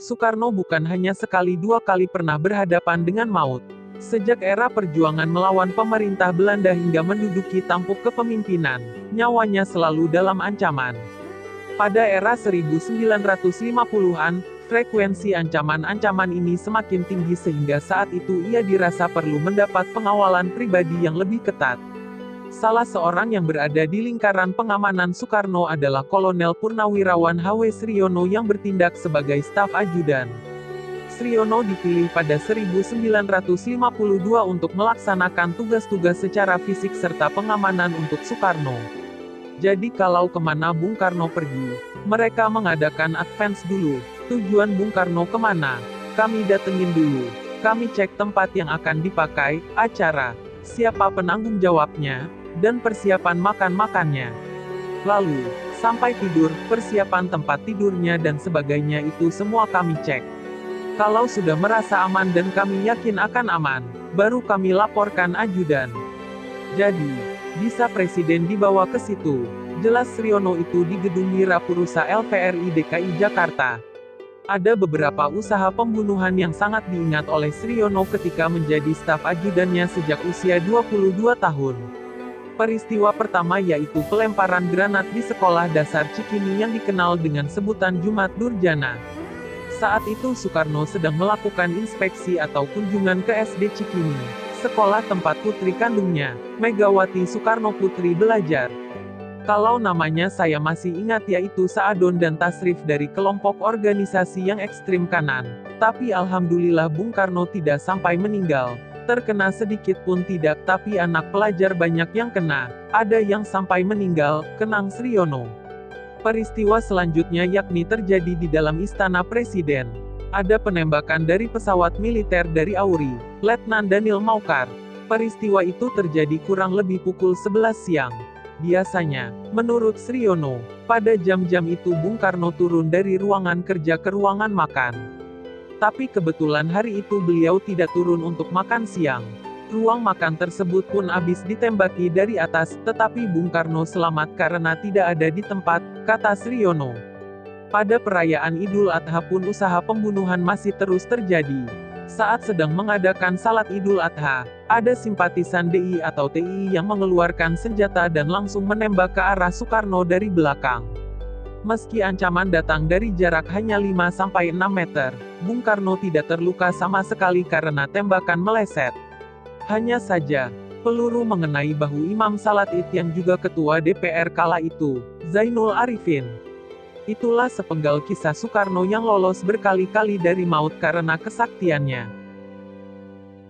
Soekarno bukan hanya sekali dua kali pernah berhadapan dengan maut. Sejak era perjuangan melawan pemerintah Belanda hingga menduduki tampuk kepemimpinan, nyawanya selalu dalam ancaman. Pada era 1950-an, frekuensi ancaman-ancaman ini semakin tinggi sehingga saat itu ia dirasa perlu mendapat pengawalan pribadi yang lebih ketat. Salah seorang yang berada di lingkaran pengamanan Soekarno adalah Kolonel Purnawirawan H.W. Sriono yang bertindak sebagai staf ajudan. Sriono dipilih pada 1952 untuk melaksanakan tugas-tugas secara fisik serta pengamanan untuk Soekarno. Jadi kalau kemana Bung Karno pergi, mereka mengadakan advance dulu. Tujuan Bung Karno kemana? Kami datengin dulu. Kami cek tempat yang akan dipakai, acara, siapa penanggung jawabnya, dan persiapan makan-makannya. Lalu, sampai tidur, persiapan tempat tidurnya dan sebagainya itu semua kami cek. Kalau sudah merasa aman dan kami yakin akan aman, baru kami laporkan ajudan. Jadi, bisa presiden dibawa ke situ. Jelas Sriono itu di Gedung Wirapurusa LVRI DKI Jakarta. Ada beberapa usaha pembunuhan yang sangat diingat oleh Sriono ketika menjadi staf ajudannya sejak usia 22 tahun. Peristiwa pertama yaitu pelemparan granat di sekolah dasar Cikini yang dikenal dengan sebutan Jumat Durjana. Saat itu Soekarno sedang melakukan inspeksi atau kunjungan ke SD Cikini, sekolah tempat putri kandungnya, Megawati Soekarno Putri belajar. Kalau namanya saya masih ingat yaitu Saadon dan Tasrif dari kelompok organisasi yang ekstrim kanan. Tapi alhamdulillah Bung Karno tidak sampai meninggal. Terkena sedikit pun tidak, tapi anak pelajar banyak yang kena. Ada yang sampai meninggal, kenang Sriono. Peristiwa selanjutnya yakni terjadi di dalam Istana Presiden. Ada penembakan dari pesawat militer dari AURI, Letnan Daniel Maukar. Peristiwa itu terjadi kurang lebih pukul 11 siang. Biasanya, menurut Sriono, pada jam-jam itu Bung Karno turun dari ruangan kerja ke ruangan makan. Tapi kebetulan hari itu beliau tidak turun untuk makan siang. Ruang makan tersebut pun habis ditembaki dari atas, tetapi Bung Karno selamat karena tidak ada di tempat, kata Sriono. Pada perayaan Idul Adha pun usaha pembunuhan masih terus terjadi. Saat sedang mengadakan salat Idul Adha, ada simpatisan DI atau TI yang mengeluarkan senjata dan langsung menembak ke arah Soekarno dari belakang. Meski ancaman datang dari jarak hanya 5-6 meter, Bung Karno tidak terluka sama sekali karena tembakan meleset. Hanya saja, peluru mengenai bahu Imam Salat Id yang juga ketua DPR kala itu, Zainul Arifin. Itulah sepenggal kisah Soekarno yang lolos berkali-kali dari maut karena kesaktiannya.